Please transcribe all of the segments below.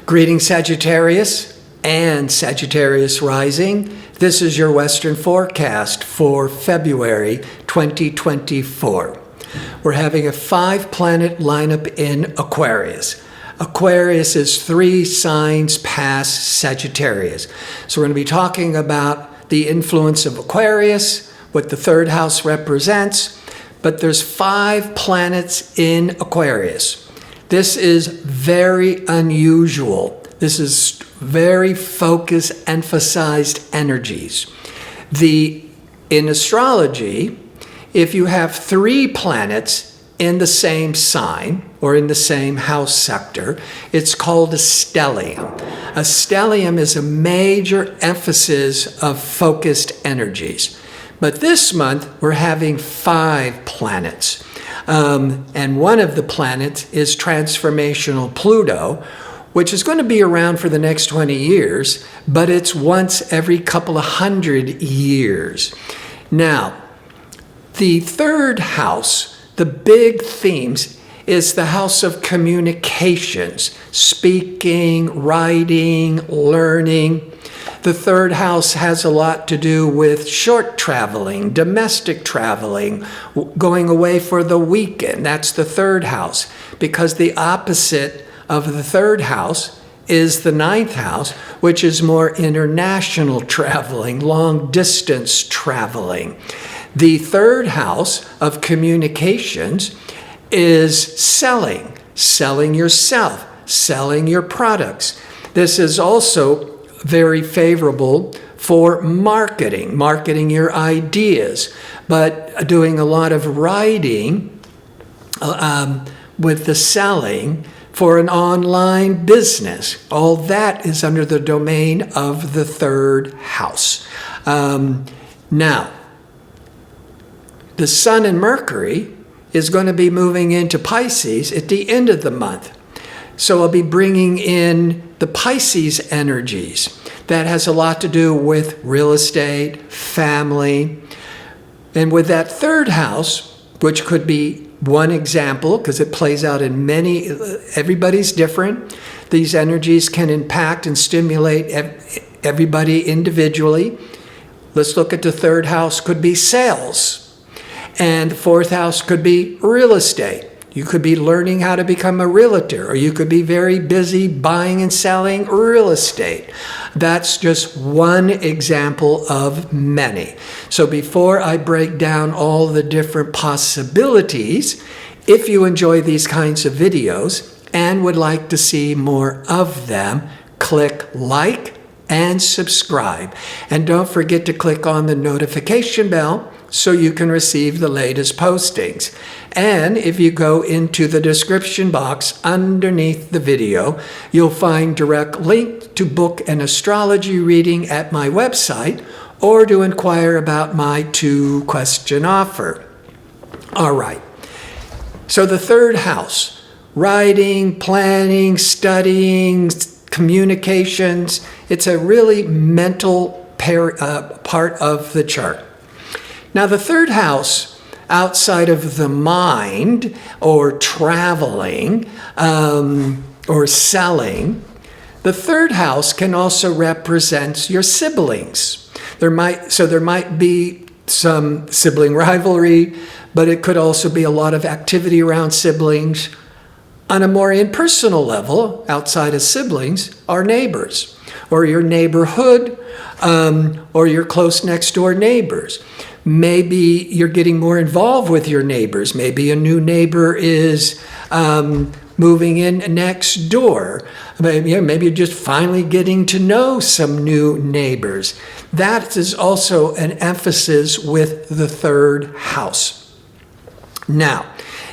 Greetings, Sagittarius and Sagittarius rising. This is your Western forecast for February 2024. We're having a 5-planet lineup in Aquarius. Aquarius is 3 signs past Sagittarius. So we're going to be talking about the influence of Aquarius, what the 3rd house represents, but there's 5 planets in Aquarius. This is very unusual. This is very focused, emphasized energies. In astrology, if you have 3 planets in the same sign or in the same house sector, it's called a stellium. A stellium is a major emphasis of focused energies. But this month, we're having 5 planets. And one of the planets is transformational Pluto, which is going to be around for the next 20 years, but it's once every couple of 100 years. Now, the 3rd house, the big themes, is the house of communications, speaking, writing, learning. The 3rd house has a lot to do with short traveling, domestic traveling, going away for the weekend. That's the 3rd house, because the opposite of the 3rd house is the 9th house, which is more international traveling, long distance traveling. The 3rd house of communications is selling yourself, selling your products. This is also very favorable for marketing your ideas, but doing a lot of writing with the selling for an online business. All that is under the domain of the 3rd house. Now, the Sun and Mercury is going to be moving into Pisces at the end of the month. So I'll be bringing in the Pisces energies. That has a lot to do with real estate, family. And with that 3rd house, which could be one example, because it plays out in many, everybody's different. These energies can impact and stimulate everybody individually. Let's look at the 3rd house, could be sales. And the 4th house could be real estate. You could be learning how to become a realtor, or you could be very busy buying and selling real estate. That's just one example of many. So before I break down all the different possibilities, if you enjoy these kinds of videos and would like to see more of them, click like and subscribe. And don't forget to click on the notification bell so you can receive the latest postings. And if you go into the description box underneath the video, you'll find direct link to book an astrology reading at my website or to inquire about my 2-question offer. All right. So the 3rd house, writing, planning, studying, communications, it's a really mental part of the chart. Now, the 3rd house, outside of the mind or traveling or selling, the 3rd house can also represent your siblings. There might be some sibling rivalry, but it could also be a lot of activity around siblings. On a more impersonal level, outside of siblings, are neighbors, or your neighborhood, or your close next door neighbors. Maybe you're getting more involved with your neighbors. Maybe a new neighbor is moving in next door. Maybe you're just finally getting to know some new neighbors. That is also an emphasis with the 3rd house. Now,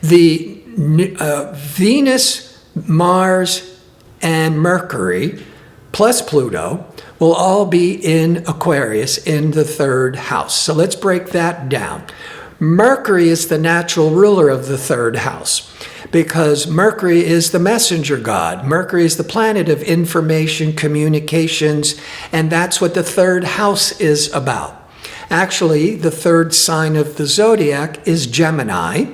the Venus, Mars, and Mercury, plus Pluto, will all be in Aquarius in the 3rd house. So let's break that down. Mercury is the natural ruler of the 3rd house because Mercury is the messenger god. Mercury is the planet of information, communications, and that's what the 3rd house is about. Actually, the 3rd sign of the zodiac is Gemini,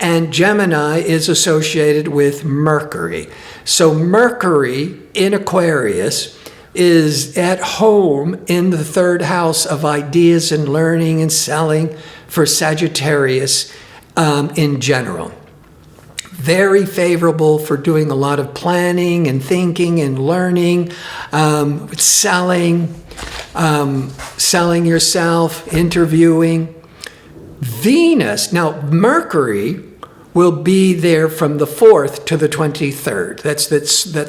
And Gemini is associated with Mercury. So Mercury in Aquarius is at home in the third house of ideas and learning and selling for Sagittarius in general. Very favorable for doing a lot of planning and thinking and learning, selling yourself, interviewing. Venus, now Mercury will be there from the 4th to the 23rd. That's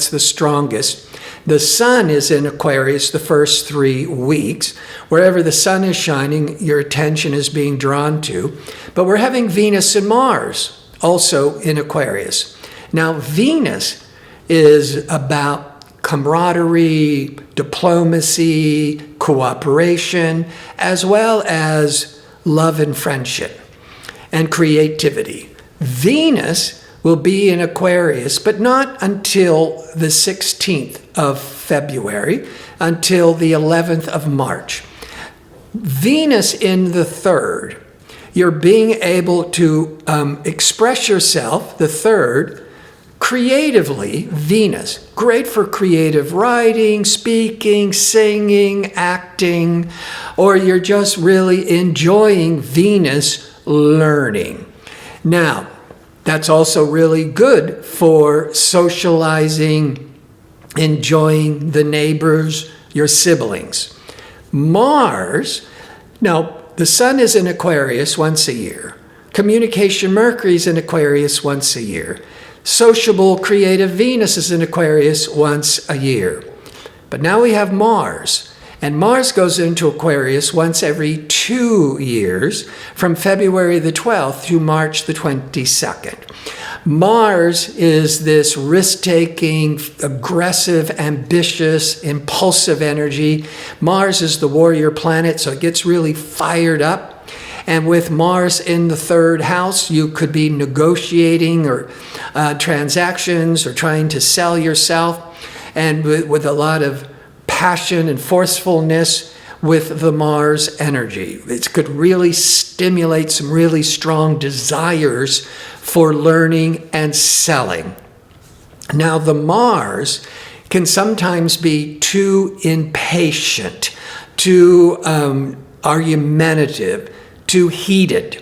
the strongest. The sun is in Aquarius the first 3 weeks. Wherever the sun is shining, your attention is being drawn to. But we're having Venus and Mars also in Aquarius. Now, Venus is about camaraderie, diplomacy, cooperation, as well as love and friendship and creativity. Venus will be in Aquarius, but not until the 16th of February, until the 11th of March. Venus in the 3rd, you're being able to express yourself, the 3rd, creatively. Venus, great for creative writing, speaking, singing, acting, or you're just really enjoying Venus learning. Now, that's also really good for socializing, enjoying the neighbors, your siblings. Mars, now the sun is in Aquarius once a year. Communication Mercury is in Aquarius once a year. Sociable, creative Venus is in Aquarius once a year. But now we have Mars. And Mars goes into Aquarius once every 2 years, from February the 12th to March the 22nd. Mars is this risk-taking, aggressive, ambitious, impulsive energy. Mars is the warrior planet, so it gets really fired up. And with Mars in the 3rd house, you could be negotiating or transactions or trying to sell yourself, and with a lot of passion and forcefulness with the Mars energy. It could really stimulate some really strong desires for learning and selling. Now, the Mars can sometimes be too impatient, too argumentative, too heated.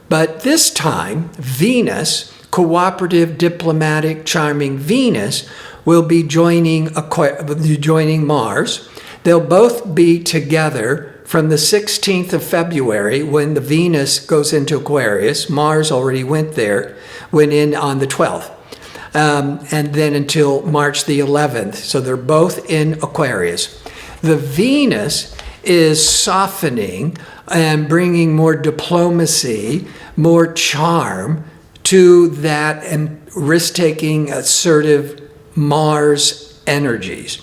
But this time, Venus, cooperative, diplomatic, charming Venus, will be joining Mars. They'll both be together from the 16th of February when the Venus goes into Aquarius. Mars already went in on the 12th. And then until March the 11th. So they're both in Aquarius. The Venus is softening and bringing more diplomacy, more charm to that and risk-taking, assertive Mars energies.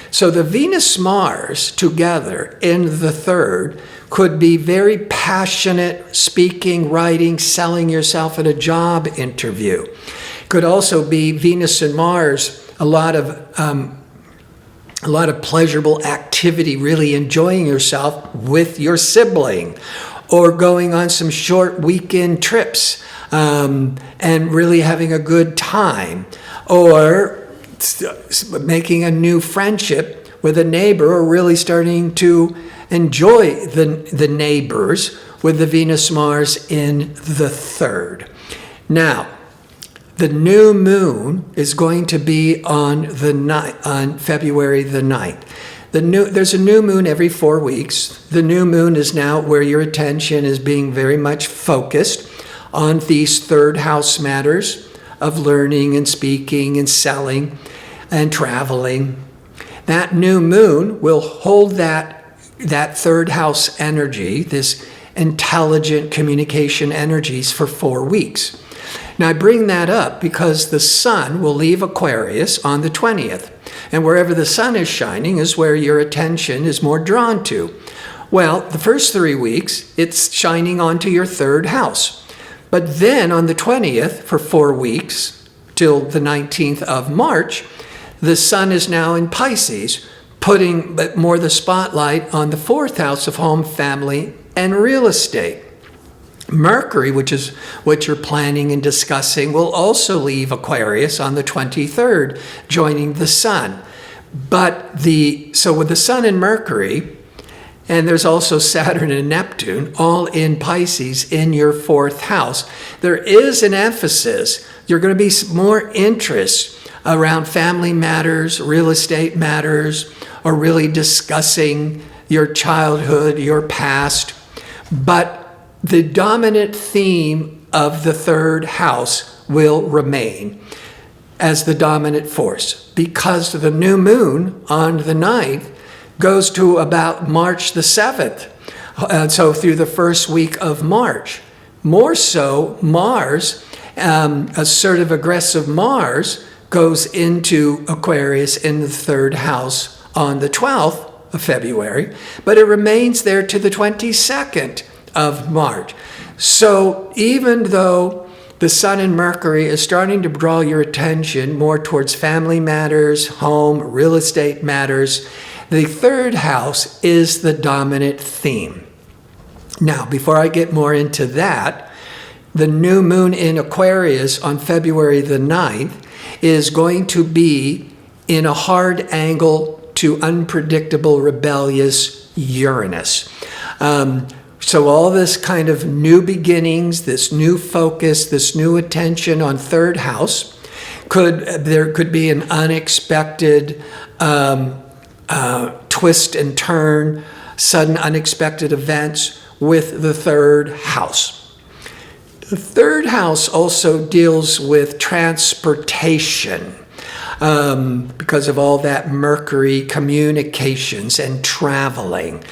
So the Venus-Mars together in the 3rd could be very passionate, speaking, writing, selling yourself at a job interview. Could also be Venus and Mars, a lot of pleasurable activity, really enjoying yourself with your sibling, or going on some short weekend trips and really having a good time, or making a new friendship with a neighbor, or really starting to enjoy the neighbors with the Venus-Mars in the 3rd. Now, the new moon is going to be on February the 9th. There's a new moon every 4 weeks. The new moon is now where your attention is being very much focused on these 3rd house matters of learning and speaking and selling and traveling. That new moon will hold that 3rd house energy, this intelligent communication energies, for 4 weeks. Now, I bring that up because the sun will leave Aquarius on the 20th. And wherever the sun is shining is where your attention is more drawn to. Well, the first 3 weeks, it's shining onto your 3rd house. But then on the 20th, for 4 weeks, till the 19th of March, the sun is now in Pisces, putting more the spotlight on the 4th house of home, family, and real estate. Mercury, which is what you're planning and discussing, will also leave Aquarius on the 23rd, joining the Sun. So with the Sun and Mercury, and there's also Saturn and Neptune, all in Pisces in your 4th house, there is an emphasis. You're going to be more interest around family matters, real estate matters, or really discussing your childhood, your past. But the dominant theme of the 3rd house will remain as the dominant force, because the new moon on the 9th goes to about March the 7th. So through the first week of March. More so, Mars, assertive, aggressive Mars, goes into Aquarius in the 3rd house on the 12th of February, but it remains there to the 22nd of March. So even though the Sun and Mercury is starting to draw your attention more towards family matters, home, real estate matters, the 3rd house is the dominant theme. Now, before I get more into that, the new moon in Aquarius on February the 9th is going to be in a hard angle to unpredictable, rebellious Uranus. So all this kind of new beginnings, this new focus, this new attention on 3rd house, there could be an unexpected twist and turn, sudden unexpected events with the 3rd house. The 3rd house also deals with transportation. Because of all that Mercury, communications and traveling.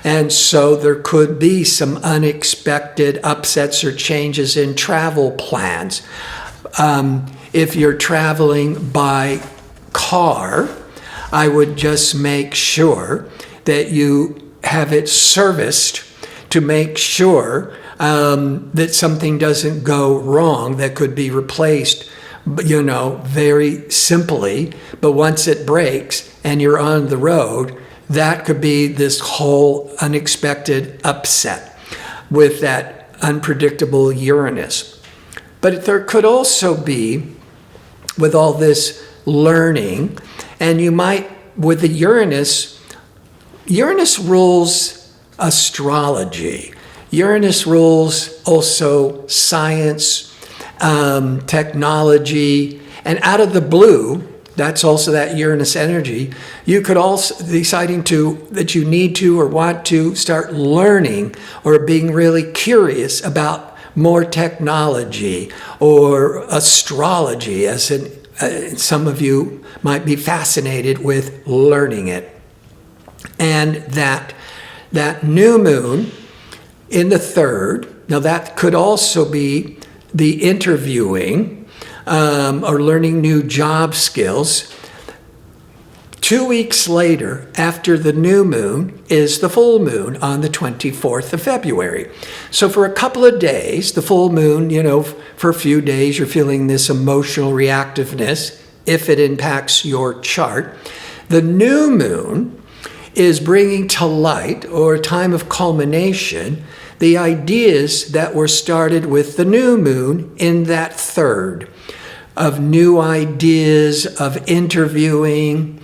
And so there could be some unexpected upsets or changes in travel plans. If you're traveling by car, I would just make sure that you have it serviced to make sure that something doesn't go wrong that could be replaced, very simply. But once it breaks and you're on the road, that could be this whole unexpected upset with that unpredictable Uranus. But there could also be, with all this learning, and you might, with the Uranus rules astrology. Uranus rules also science, technology, and out of the blue, that's also that Uranus energy, you could also deciding that you need to or want to start learning or being really curious about more technology or astrology, as some of you might be fascinated with learning it. And that new moon in the 3rd, now that could also be the interviewing or learning new job skills. 2 weeks later, after the new moon, is the full moon on the 24th of February. So for a couple of days, the full moon, for a few days, you're feeling this emotional reactiveness if it impacts your chart. The new moon is bringing to light, or a time of culmination, the ideas that were started with the new moon in that 3rd, of new ideas, of interviewing.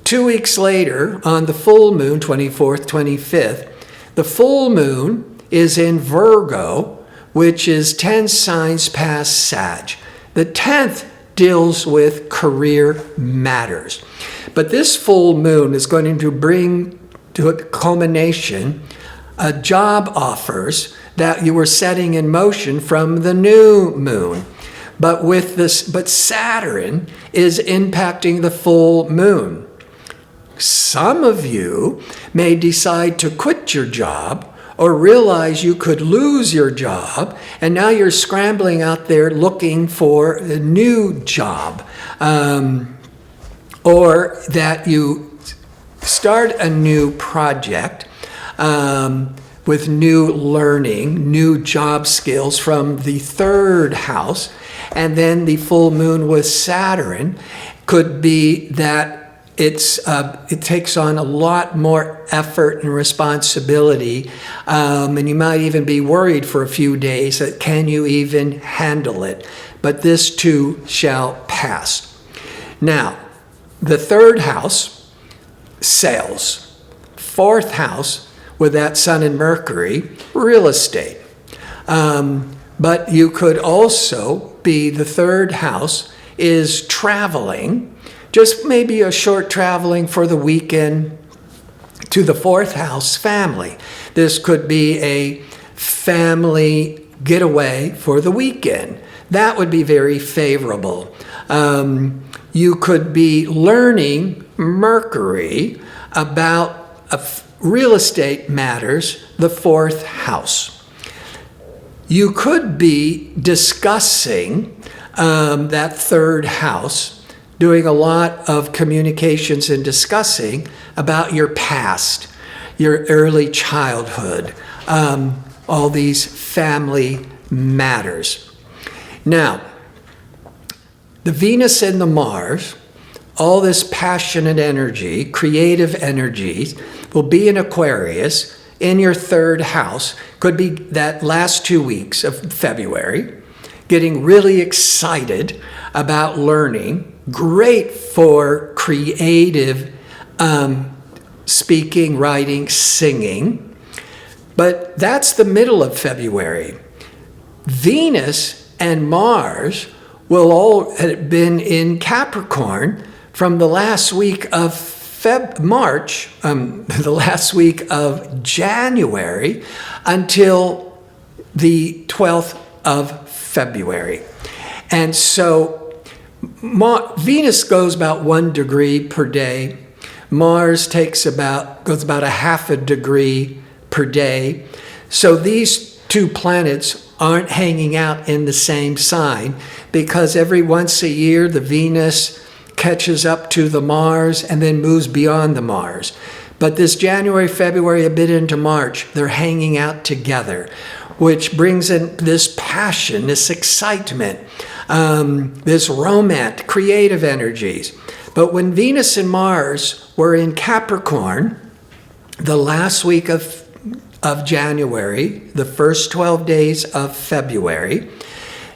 2 weeks later, on the full moon, 24th, 25th, the full moon is in Virgo, which is 10 signs past Sag. The 10th deals with career matters. But this full moon is going to bring to a culmination job offers that you were setting in motion from the new moon. But Saturn is impacting the full moon. Some of you may decide to quit your job or realize you could lose your job, and now you're scrambling out there looking for a new job. Or that you start a new project with new learning, new job skills from the 3rd house, and then the full moon with Saturn could be that it takes on a lot more effort and responsibility, and you might even be worried for a few days that can you even handle it? But this too shall pass. Now, the third house, sales. Fourth house, with that Sun and Mercury, real estate. But you could also be, the third house is traveling, just maybe a short traveling for the weekend to the fourth house, family. This could be a family getaway for the weekend. That would be very favorable. You could be learning Mercury about real estate matters, the fourth house. You could be discussing that third house, doing a lot of communications and discussing about your past, your early childhood, all these family matters. Now, the Venus and the Mars, all this passionate energy, creative energies, will be in Aquarius in your third house. Could be that last 2 weeks of February, getting really excited about learning. Great for creative speaking, writing, singing. But that's the middle of February. Venus and Mars will all have been in Capricorn from the last week of March, the last week of January, until the 12th of February. And so Venus goes about 1 degree per day. Mars goes about a half a degree per day. So these two planets aren't hanging out in the same sign, because every once a year the Venus catches up to the Mars and then moves beyond the Mars. But this January, February, a bit into March, they're hanging out together, which brings in this passion, this excitement, this romance, creative energies. But when Venus and Mars were in Capricorn, the last week of January, the first 12 days of February,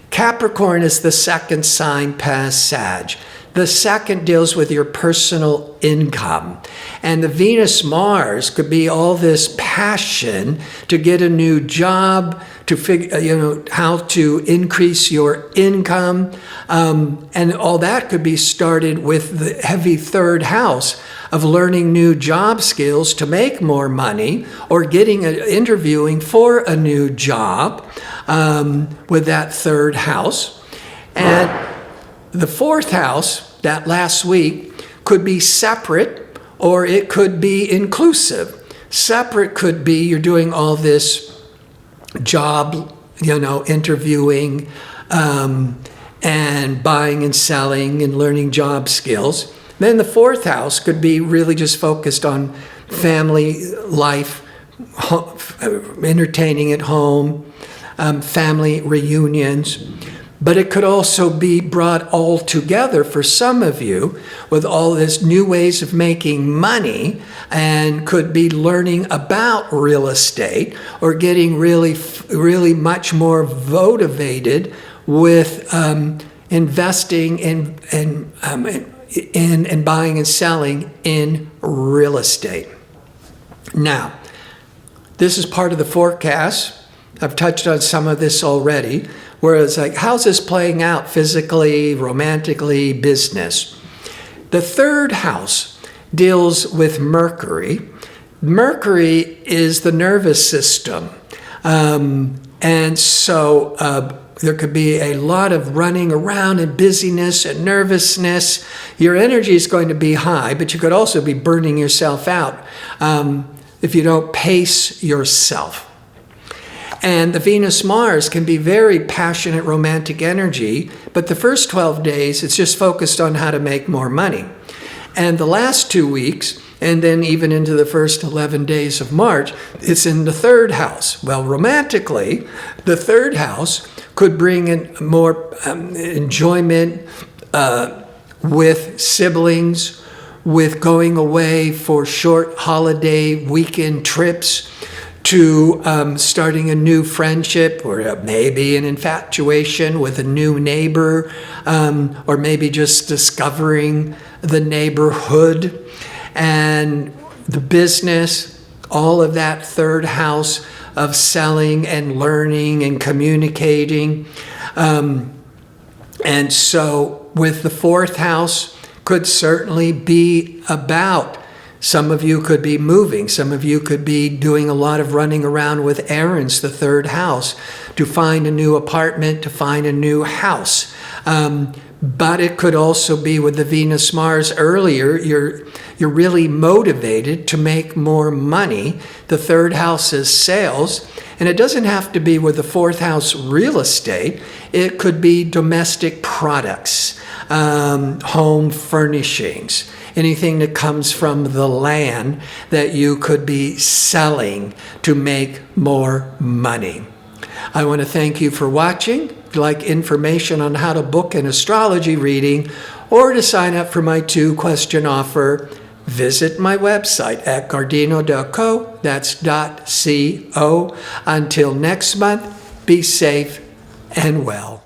Capricorn is the second sign past Sag. The second deals with your personal income. And the Venus-Mars could be all this passion to get a new job, to figure, how to increase your income. And all that could be started with the heavy third house of learning new job skills to make more money, or interviewing for a new job with that third house. And the fourth house, that last week, could be separate, or it could be inclusive. Separate could be you're doing all this job, interviewing and buying and selling and learning job skills. Then the fourth house could be really just focused on family life, entertaining at home, family reunions. But it could also be brought all together for some of you with all this new ways of making money, and could be learning about real estate, or getting really, really much more motivated with investing in buying and selling in real estate. Now, this is part of the forecast. I've touched on some of this already. Whereas, how's this playing out physically, romantically, business? The third house deals with Mercury. Mercury is the nervous system. And so there could be a lot of running around and busyness and nervousness. Your energy is going to be high, but you could also be burning yourself out if you don't pace yourself. And the Venus-Mars can be very passionate, romantic energy, but the first 12 days, it's just focused on how to make more money. And the last 2 weeks, and then even into the first 11 days of March, it's in the third house. Well, romantically, the third house could bring in more enjoyment with siblings, with going away for short holiday weekend trips, to starting a new friendship, or maybe an infatuation with a new neighbor, or maybe just discovering the neighborhood and the business, all of that third house of selling and learning and communicating. And so with the fourth house, could certainly be about, some of you could be moving. Some of you could be doing a lot of running around with errands, the third house, to find a new apartment, to find a new house. But it could also be with the Venus-Mars earlier, you're really motivated to make more money. The third house is sales. And it doesn't have to be with the fourth house real estate. It could be domestic products, home furnishings, anything that comes from the land that you could be selling to make more money. I want to thank you for watching. If you'd like information on how to book an astrology reading or to sign up for my 2-question offer, visit my website at gardino.co. That's .co. Until next month, be safe and well.